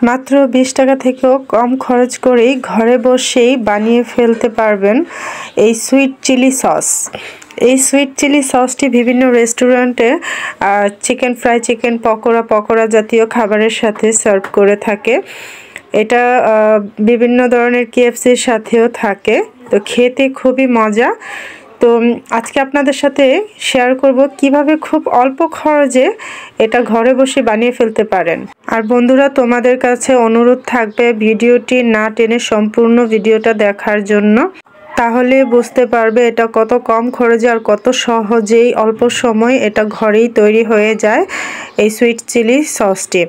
মাত্র 20 টাকা থেকেও কম খরচ করেই ঘরে বসেই বানিয়ে ফেলতে পারবেন এই সুইট চিলি সস। এই সুইট চিলি সসটি বিভিন্ন রেস্টুরেন্টে চিকেন ফ্রাই, চিকেন পকোড়া জাতীয় খাবারের সাথে সার্ভ করে থাকে। এটা বিভিন্ন ধরনের KFCর সাথেও থাকে, তো খেতে খুবই মজা। তো আজকে আপনাদের সাথে শেয়ার করব কিভাবে খুব অল্প খরচে এটা ঘরে বসে বানিয়ে ফেলতে পারেন। আর বন্ধুরা, তোমাদের কাছে অনুরোধ থাকবে ভিডিওটি না টেনে সম্পূর্ণ ভিডিওটা দেখার জন্য, তাহলে বুঝতে পারবে এটা কত কম খরচে আর কত সহজেই অল্প সময় এটা ঘরেই তৈরি হয়ে যায় এই সুইট চিলি সসটি।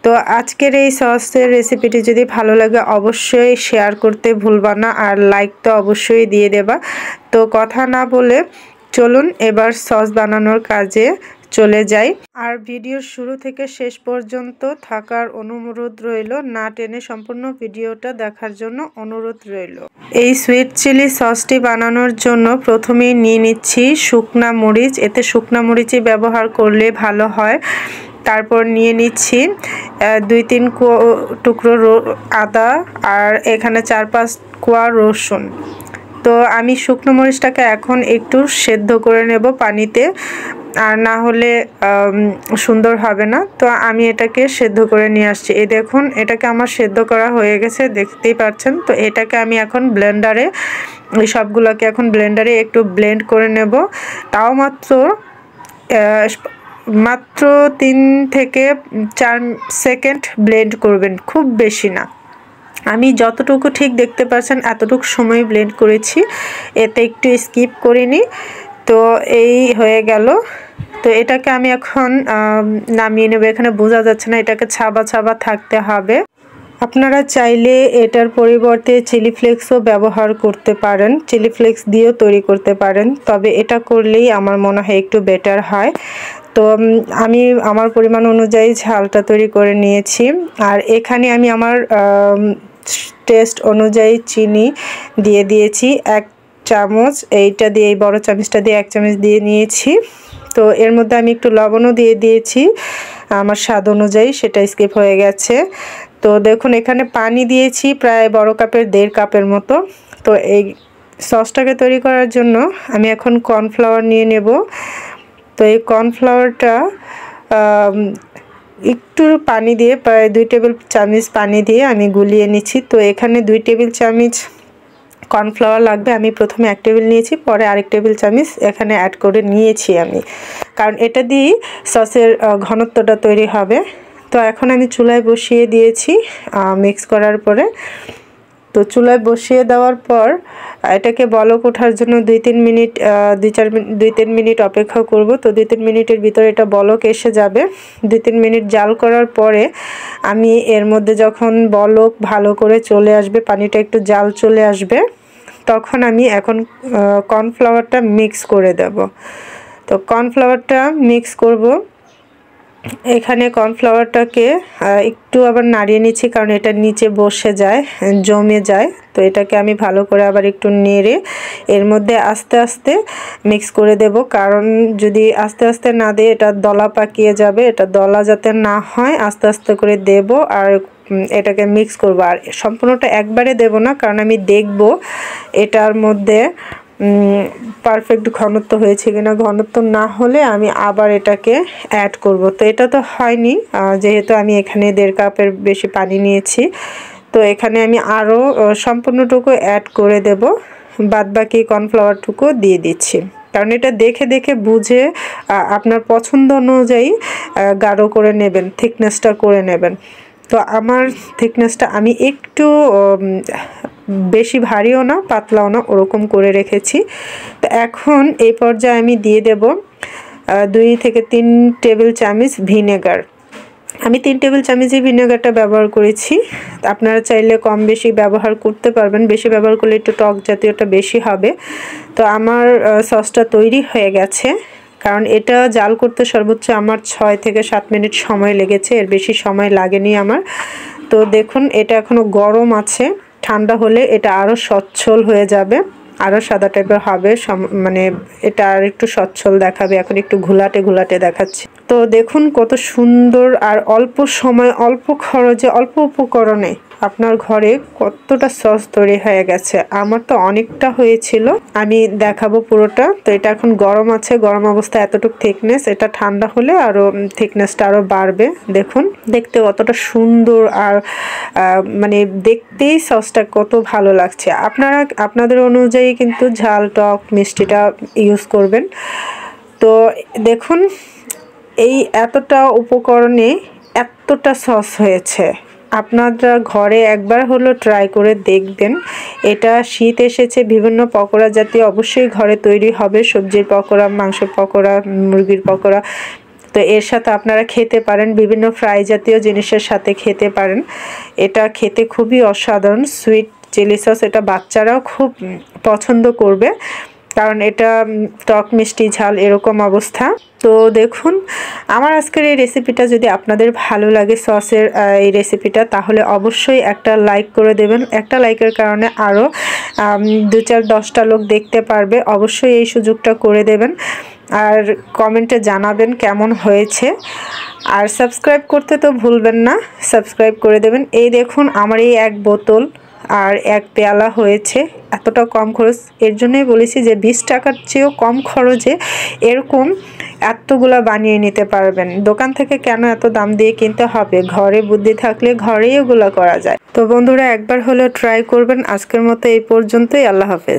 তো আজকের এই সসের রেসিপিটি যদি ভালো লাগে অবশ্যই শেয়ার করতে ভুলবা না, আর লাইক তো অবশ্যই দিয়ে দেবা। তো কথা না বলে চলুন এবার সস বানানোর কাজে চলে যাই। আর ভিডিওর শুরু থেকে শেষ পর্যন্ত থাকার অনুরোধ রইল, না টেনে সম্পূর্ণ ভিডিওটা দেখার জন্য অনুরোধ রইল। এই সুইট চিলি সসটি বানানোর জন্য প্রথমেই নিয়ে নিচ্ছি শুকনা মরিচ, এতে শুকনা মরিচই ব্যবহার করলে ভালো হয়। তারপর নিয়ে নিচ্ছি 2-3 টুকরো আদা, আর এখানে 4-5 কোয়া রসুন। তো আমি শুকনো মরিচটাকে এখন একটু সেদ্ধ করে নেব পানিতে, আর না হলে সুন্দর হবে না। তো আমি এটাকে সেদ্ধ করে নিয়ে আসছি। এই দেখুন, এটাকে আমার সেদ্ধ করা হয়ে গেছে, দেখতেই পাচ্ছেন। তো এটাকে আমি এখন ব্লেন্ডারে, এই সবগুলোকে এখন ব্লেন্ডারে একটু ব্লেন্ড করে নেব। তাও মাত্র 3 থেকে 4 সেকেন্ড ব্লেন্ড করবেন, খুব বেশি না। আমি যতটুকু ঠিক দেখতে পাচ্ছেন এতটুকু সময় ব্লেন্ড করেছি, এতে একটু স্কিপ করিনি। তো এই হয়ে গেল। তো এটাকে আমি এখন নামিয়ে নেব। এখানে বোঝা যাচ্ছে না, এটাকে ছাবা থাকতে হবে। আপনারা চাইলে এটার পরিবর্তে চিলি ফ্লেক্সও ব্যবহার করতে পারেন, চিলি ফ্লেক্স দিয়েও তৈরি করতে পারেন, তবে এটা করলেই আমার মনে হয় একটু বেটার হয়। তো আমি আমার পরিমাণ অনুযায়ী ঝালটা তৈরি করে নিয়েছি। আর এখানে আমি আমার টেস্ট অনুযায়ী চিনি দিয়ে দিয়েছি 1 চামচ। এইটা দিয়ে, এই বড় চামচটা দিয়ে 1 চামচ দিয়ে নিয়েছি। তো এর মধ্যে আমি একটু লবণও দিয়ে দিয়েছি আমার স্বাদ অনুযায়ী, সেটা স্কিপ হয়ে গেছে। তো দেখুন, এখানে পানি দিয়েছি প্রায় বড় কাপের 1.5 কাপের মতো। তো এই সসটাকে তৈরি করার জন্য আমি এখন কর্নফ্লাওয়ার নিয়ে নেব। তো এই কর্নফ্লাওয়ারটা একটু পানি দিয়ে, প্রায় 2 টেবিল চামচ পানি দিয়ে আমি গুলিয়ে নিচ্ছি। তো এখানে 2 টেবিল চামচ কর্নফ্লাওয়ার লাগবে। আমি প্রথমে 1 টেবিল নিয়েছি, পরে আরেক টেবিল চামচ এখানে অ্যাড করে নিয়েছি আমি, কারণ এটা দিয়েই সসের ঘনত্বটা তৈরি হবে। তো এখন আমি চুলায় বসিয়ে দিয়েছি মিক্স করার পরে। তো চুলায় বসিয়ে দেওয়ার পর এটাকে বলক ওঠার জন্য 2-3 মিনিট 2-3 মিনিট অপেক্ষা করব। তো 2-3 মিনিটের ভিতরে এটা বলক এসে যাবে। 2-3 মিনিট জাল করার পরে আমি এর মধ্যে যখন বলক ভালো করে চলে আসবে, পানিটা একটু জাল চলে আসবে, তখন আমি এখন কর্নফ্লাওয়ারটা মিক্স করে দেব। তো কর্নফ্লাওয়ারটা মিক্স করব। এখানে কর্নফ্লাওয়ারটাকে একটু আবার নাড়িয়ে নিচ্ছি, কারণ এটা নিচে বসে যায়, জমে যায়। তো এটাকে আমি ভালো করে আবার একটু নেড়ে এর মধ্যে আস্তে আস্তে মিক্স করে দেব, কারণ যদি আস্তে আস্তে না দিয়ে এটা দলা পাকিয়ে যাবে। এটা দলা যাতে না হয় আস্তে আস্তে করে দেব, আর এটাকে মিক্স করব। আর সম্পূর্ণটা একবারে দেব না, কারণ আমি দেখব এটার মধ্যে পারফেক্ট ঘনত্ব হয়েছে কিনা। ঘনত্ব না হলে আমি আবার এটাকে অ্যাড করব। তো এটা তো হয়নি, যেহেতু আমি এখানে 1.5 কাপের বেশি পানি নিয়েছি। তো এখানে আমি আরও সম্পূর্ণটুকু অ্যাড করে দেব, বাদবাকি কর্নফ্লাওয়ারটুকু দিয়ে দিচ্ছি, কারণ এটা দেখে বুঝে আপনার পছন্দ অনুযায়ী গাঢ় করে নেবেন, থিকনেসটা করে নেবেন। তো আমার থিকনেসটা আমি একটু বেশি ভারীও না পাতলাও না, ওরকম করে রেখেছি। তো এখন এই পর্যায়ে আমি দিয়ে দেব 2 থেকে 3 টেবিল চামচ ভিনেগার। আমি 3 টেবিল চামচই ভিনেগারটা ব্যবহার করেছি। আপনারা চাইলে কম বেশি ব্যবহার করতে পারবেন, বেশি ব্যবহার করলে একটু টক জাতীয়টা বেশি হবে। তো আমার সসটা তৈরি হয়ে গেছে, কারণ এটা জাল করতে সর্বোচ্চ আমার 6 থেকে 7 মিনিট সময় লেগেছে, এর বেশি সময় লাগেনি আমার। তো দেখুন, এটা এখনও গরম আছে, ঠান্ডা হলে এটা আরও সচ্ছল হয়ে যাবে, আরও সাদা টাইপের হবে, মানে এটা আর একটু সচ্ছল দেখাবে। এখন একটু ঘোলাটে দেখাচ্ছে। তো তো দেখুন কত সুন্দর আর অল্প সময় অল্প খরচে অল্প উপকরণে আপনার ঘরে কতটা সস তৈরি হয়ে গেছে। আমার তো অনেকটা হয়েছিল, আমি দেখাবো পুরোটা। তো এটা এখন গরম আছে, গরম অবস্থায় এতটুকু থিকনেস, এটা ঠান্ডা হলে আরও থিকনেসটা আরও বাড়বে। দেখুন দেখতে কতটা সুন্দর আর মানে দেখতেই সসটা কত ভালো লাগছে। আপনারা আপনাদের অনুযায়ী কিন্তু ঝাল টক মিষ্টিটা ইউজ করবেন। তো দেখুন এই এতটা উপকরণে এতটা সস হয়েছে। আপনারা ঘরে একবার হলো ট্রাই করে দেখবেন। এটা শীত এসেছে, বিভিন্ন পকোড়া জাতীয় অবশ্যই ঘরে তৈরি হবে, সবজির পকোড়া, মাংসের পকোড়া, মুরগির পকোড়া। তো এর সাথে আপনারা খেতে পারেন, বিভিন্ন ফ্রাই জাতীয় জিনিসের সাথে খেতে পারেন। এটা খেতে খুবই অসাধারণ। সুইট চিলি সস, এটা বাচ্চারাও খুব পছন্দ করবে, কারণ এটা টক মিষ্টি ঝাল এরকম অবস্থা। তো দেখুন আমার আজকের এই রেসিপিটা যদি আপনাদের ভালো লাগে, সসের এই রেসিপিটা, তাহলে অবশ্যই একটা লাইক করে দেবেন। একটা লাইকের কারণে আরও 2-4-10টা লোক দেখতে পারবে। অবশ্যই এই সুযোগটা করে দেবেন আর কমেন্টে জানাবেন কেমন হয়েছে। আর সাবস্ক্রাইব করতে তো ভুলবেন না, সাবস্ক্রাইব করে দেবেন। এই দেখুন আমার এই এক বোতল আর এক পেয়ালা হয়েছে, এতটা কম খরচ। এর জন্যই বলেছি যে 20 টাকার চেয়েও কম খরচে এরকম এতগুলা বানিয়ে নিতে পারবেন। দোকান থেকে কেন এত দাম দিয়ে কিনতে হবে? ঘরে বুদ্ধি থাকলে ঘরেই এগুলো করা যায়। তো বন্ধুরা একবার হলেও ট্রাই করবেন। আজকের মতো এই পর্যন্তই। আল্লাহ হাফেজ।